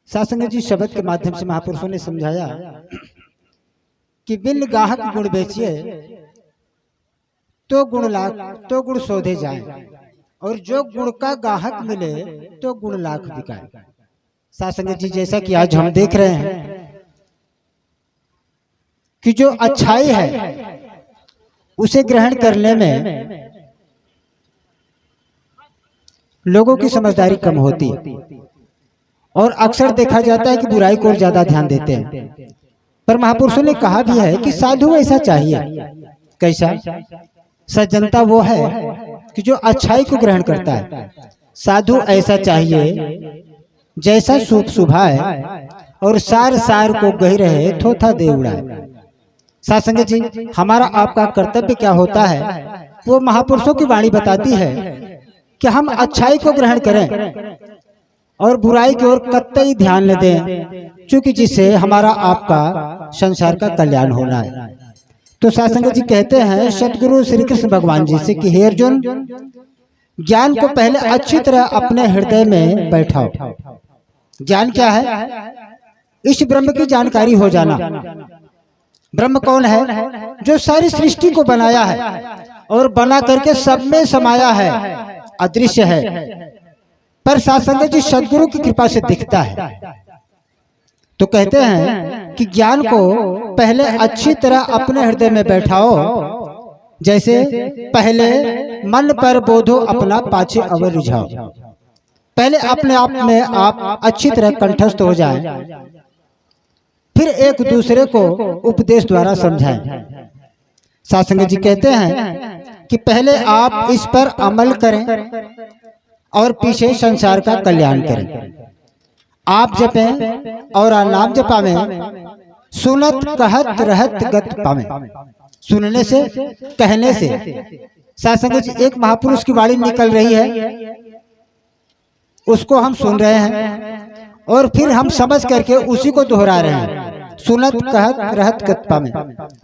सासंग जी शब्द के माध्यम से महापुरुषों ने समझाया कि बिन गाहक गुण बेचिए तो गुण लाख तो गुण शोधे जाए, और जो गुण का गाहक मिले तो गुण लाख बिकाए। सासंग जी जैसा कि आज हम देख रहे हैं कि जो अच्छाई है उसे ग्रहण करने में लोगों की समझदारी कम होती है, और अक्सर देखा जाता है कि बुराई को और ज्यादा ध्यान देते हैं। पर महापुरुषों ने कहा भी है कि साधु ऐसा चाहिए। कैसा? सज्जनता वो है कि जो अच्छाई को ग्रहण करता है। साधु ऐसा चाहिए जैसा सूप सुभाए और सार सार को गही रहे थोथा दे उड़ाए। सासंग जी हमारा आपका कर्तव्य क्या होता है, वो महापुरुषों की वाणी बताती है कि हम अच्छाई को ग्रहण करें और बुराई की ओर कतई ध्यान न दें, क्योंकि जिससे हमारा आपका संसार का कल्याण होना है। तो सासंग जी कहते हैं सतगुरु श्री कृष्ण भगवान जी से कि हे अर्जुन, ज्ञान को पहले अच्छी तरह अपने हृदय में बैठाओ। ज्ञान क्या है? इस ब्रह्म की जानकारी हो जाना। ब्रह्म कौन है? जो सारी सृष्टि को बनाया है और बना करके सब में समाया है, अदृश्य है, पर सासंग जी सदगुरु की कृपा से दिखता है। तो कहते हैं कि ज्ञान को पहले अच्छी तरह अपने हृदय में बैठाओ, जैसे पहले मन पर बोधो अपना पाछे अवर रिझाओ। पहले अपने आप में आप अच्छी तरह कंठस्थ हो जाएं, फिर एक दूसरे को उपदेश द्वारा समझाएं। सासंग जी कहते हैं कि पहले आप इस पर अमल करें और पीछे संसार का कल्याण करें। आप जपें और नाम जपावें, सुनत कहत रहत गत पावें। सुनने से, कहने से। सासंग जी एक महापुरुष की वाणी निकल रही है, उसको हम सुन रहे हैं और फिर हम समझ करके उसी को दोहरा रहे हैं। सुनत कहत रहत गत पावें।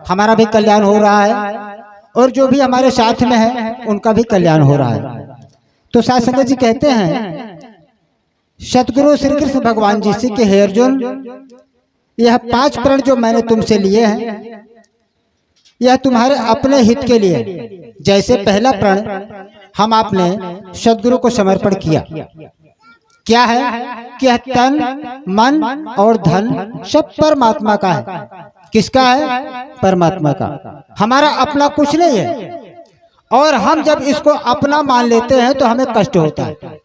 हमारा भी कल्याण हो रहा है और जो भी हमारे साथ में है उनका भी कल्याण हो रहा है। तो सासंग जी कहते हैं सतगुरु श्री कृष्ण भगवान जी से कि हे अर्जुन, यह 5 प्रण जो मैंने तुमसे लिए हैं यह तुम्हारे अपने हित के लिए। जैसे पहला प्रण हम आपने सदगुरु को समर्पण किया। क्या है कि यह तन मन और धन सब परमात्मा का है। किसका है? परमात्मा का। हमारा अपना कुछ नहीं है, और हम जब इसको अपना मान लेते हैं तो हमें कष्ट होता है,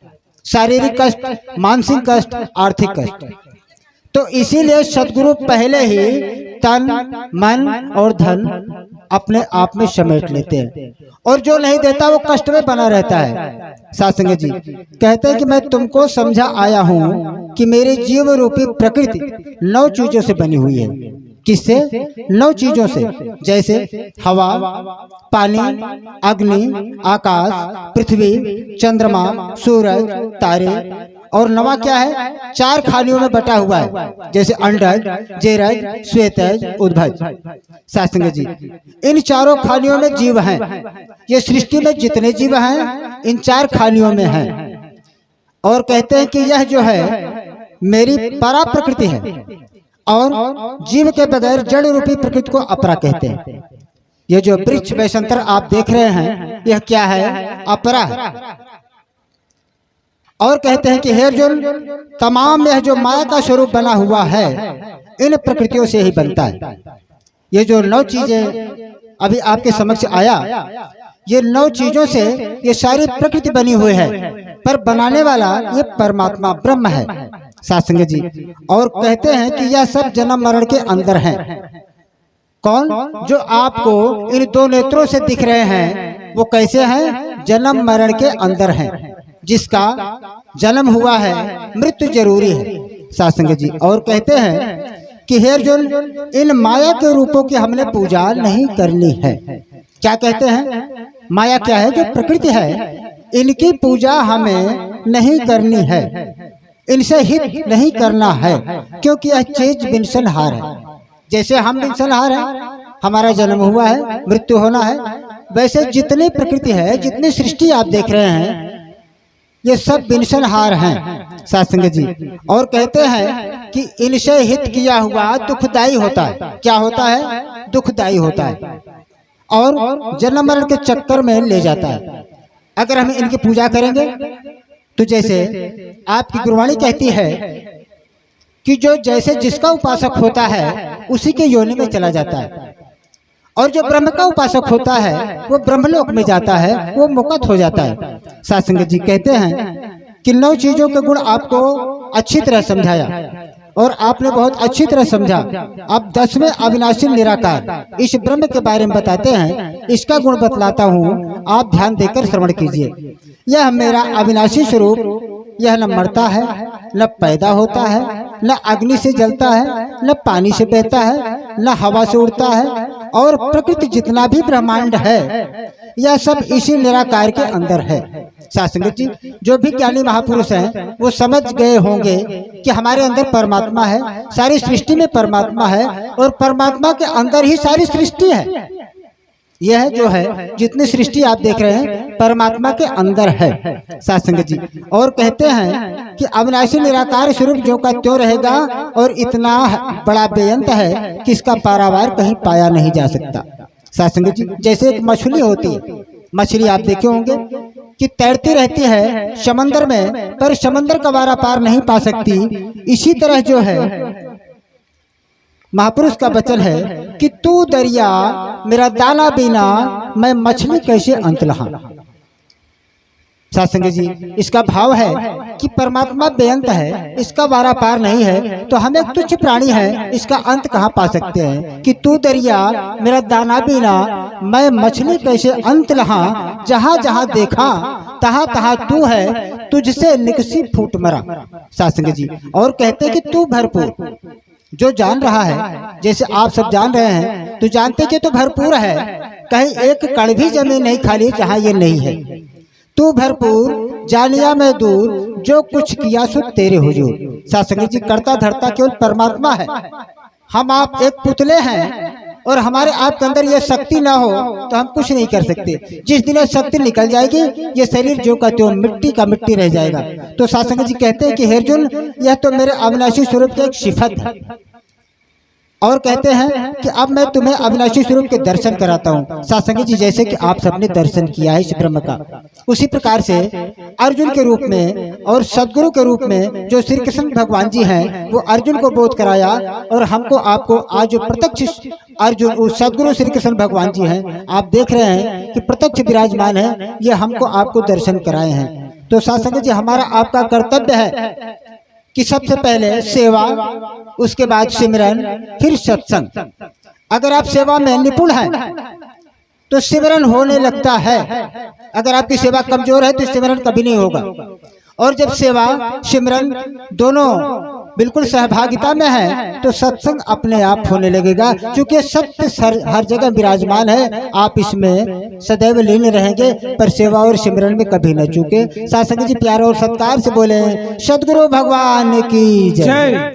शारीरिक कष्ट, मानसिक कष्ट, आर्थिक कष्ट। तो इसीलिए सदगुरु पहले ही तन मन और धन अपने आप में समेट लेते हैं, और जो नहीं देता वो कष्ट में बना रहता है। सासंग जी कहते हैं कि मैं तुमको समझा आया हूँ कि मेरे जीव रूपी प्रकृति 9 चीजों से बनी हुई है। किससे? 9 चीजों से, जैसे हवा, पानी, अग्नि, आकाश, पृथ्वी, चंद्रमा, सूरज, तारे, और नवा क्या है? 4 खानियों में बटा हुआ है, जैसे अंडज, जेरज, श्वेतज, उद्भज। सासंग जी इन 4 खानियों में जीव हैं। ये सृष्टि में जितने जीव हैं इन 4 खानियों में हैं, और कहते हैं कि यह जो है मेरी परा प्रकृति है, और जीव के बगैर जड़ रूपी प्रकृति को अपरा कहते हैं। ये जो वृक्ष वैशंतर आप देख रहे हैं यह क्या है? अपरा। और कहते हैं कि हे अर्जुन, तमाम यह जो माया का स्वरूप बना हुआ है इन प्रकृतियों से ही बनता है। ये जो 9 चीजें अभी आपके समक्ष आया, ये 9 चीजों से ये सारी प्रकृति बनी हुई है, पर बनाने वाला ये परमात्मा ब्रह्म है। सासंग जी और कहते हैं कि यह सब जन्म मरण के अंदर है। कौन? जो आपको इन 2 नेत्रों से दिख रहे हैं वो कैसे हैं? जन्म मरण के अंदर हैं। जिसका जन्म हुआ है मृत्यु जरूरी है। सासंग जी और कहते हैं कि हे अर्जुन, इन माया के रूपों की हमने पूजा नहीं करनी है। क्या कहते हैं? माया क्या है? जो प्रकृति है, इनकी पूजा हमें नहीं करनी है, इनसे हित नहीं करना है, क्योंकि यह चीज बिनसनहार है। जैसे हम बिनसनहार हैं, हमारा जन्म हुआ है, मृत्यु होना है, वैसे जितनी प्रकृति है, जितनी सृष्टि आप देख रहे हैं ये सब बिनसनहार हैं। सत्संग जी। और कहते हैं कि इनसे हित किया हुआ दुखदाई होता है। क्या होता है? दुखदाई होता है और जन्म मरण के चक्कर में ले जाता है। अगर हम इनकी पूजा करेंगे तो जैसे आपकी गुरुवाणी कहती है कि जो जैसे जिसका उपासक होता है उसी के योनि में चला जाता है, और जो ब्रह्म का उपासक होता है वो ब्रह्मलोक में जाता है, वो मुक्त हो जाता है। सत्संग जी कहते हैं कि 9 चीजों के गुण आपको अच्छी तरह समझाया और आपने बहुत अच्छी तरह समझा। अब 10वें अविनाशी निराकार इस ब्रह्म के बारे में बताते हैं। इसका गुण बतलाता हूँ, आप ध्यान देकर श्रवण कीजिए। यह मेरा अविनाशी स्वरूप, यह न मरता है, न पैदा होता है, न अग्नि से जलता है, न पानी से बहता है, न हवा से उड़ता है, और प्रकृति जितना भी ब्रह्मांड है यह सब इसी निराकार के अंदर है। सत्संग जी, जो भी ज्ञानी महापुरुष हैं वो समझ गए होंगे कि हमारे अंदर परमात्मा है, सारी सृष्टि में परमात्मा है और परमात्मा के अंदर ही सारी सृष्टि है। यह जो है जितनी सृष्टि आप देख रहे हैं परमात्मा के अंदर है। सत्संग जी, और कहते हैं कि अविनाशी निराकार स्वरूप जो का त्यों रहेगा और इतना बड़ा बेअंत है कि इसका पारावार कहीं पाया नहीं जा सकता। सत्संग जी, जैसे एक मछली होती है, मछली आप देखे होंगे कि तैरती रहती है समंदर में, पर समंदर का वारा पार नहीं पा सकती। इसी तरह जो है महापुरुष का वचन है कि तू दरिया मेरा दाना बिना मैं मछली कैसे अंत लहा। सत्संग जी, इसका भाव है कि परमात्मा बेअंत है, इसका वारा पार नहीं है, तो हम एक तुच्छ प्राणी है, इसका अंत कहाँ पा सकते हैं। कि तू दरिया मेरा दाना बिना मैं मछली कैसे अंत लहा, जहाँ जहाँ देखा तहाँ तहाँ तू है, तुझसे निकसी फूट मरा। सत्संग जी, और कहते कि तू भरपूर, जो जान रहा है जैसे आप सब जान रहे हैं, तो जानते कि तो भरपूर है, कहीं एक कण भी जमीन नहीं खाली जहाँ ये नहीं है। तू भरपूर जानिया मैं दूर, जो कुछ किया सो तेरे हुजूर। सत्संग जी, करता धरता केवल परमात्मा है। हम आप एक पुतले हैं और हमारे आपके अंदर ये शक्ति ना हो तो हम कुछ नहीं कर सकते। जिस दिन ये शक्ति निकल जाएगी ये शरीर जो का त्यों मिट्टी का मिट्टी रह जाएगा। तो सत्संग जी कहते हैं कि हे अर्जुन, यह तो मेरे अविनाशी स्वरूप की एक सिफत है। और कहते हैं कि अब मैं तुम्हें अविनाशी स्वरूप के दर्शन कराता हूँ। सत्संग जी, जैसे कि आप सबने दर्शन किया है इस ब्रह्म का, उसी प्रकार से अर्जुन के रूप में और सदगुरु के रूप में जो श्री कृष्ण भगवान जी हैं वो अर्जुन को बोध कराया, और हमको आपको आज जो प्रत्यक्ष अर्जुन सदगुरु श्री कृष्ण भगवान जी हैं आप देख रहे हैं कि प्रत्यक्ष विराजमान है, ये हमको आपको दर्शन कराए हैं। तो सत्संग जी, हमारा आपका कर्तव्य है कि सबसे पहले सेवा, उसके बाद सिमरन, फिर सत्संग। अगर आप सेवा में निपुण हैं तो सिमरन होने लगता है। अगर आपकी सेवा कमजोर है तो सिमरन कभी नहीं होगा। और जब सेवा सिमरन दोनों बिल्कुल सहभागिता में है तो सत्संग अपने आप होने लगेगा, क्योंकि सत्य हर जगह विराजमान है। आप इसमें सदैव लीन रहेंगे, पर सेवा और सिमरन में कभी न चूके। सत्संग जी, प्यार और सत्कार से बोले सद्गुरु भगवान की जय।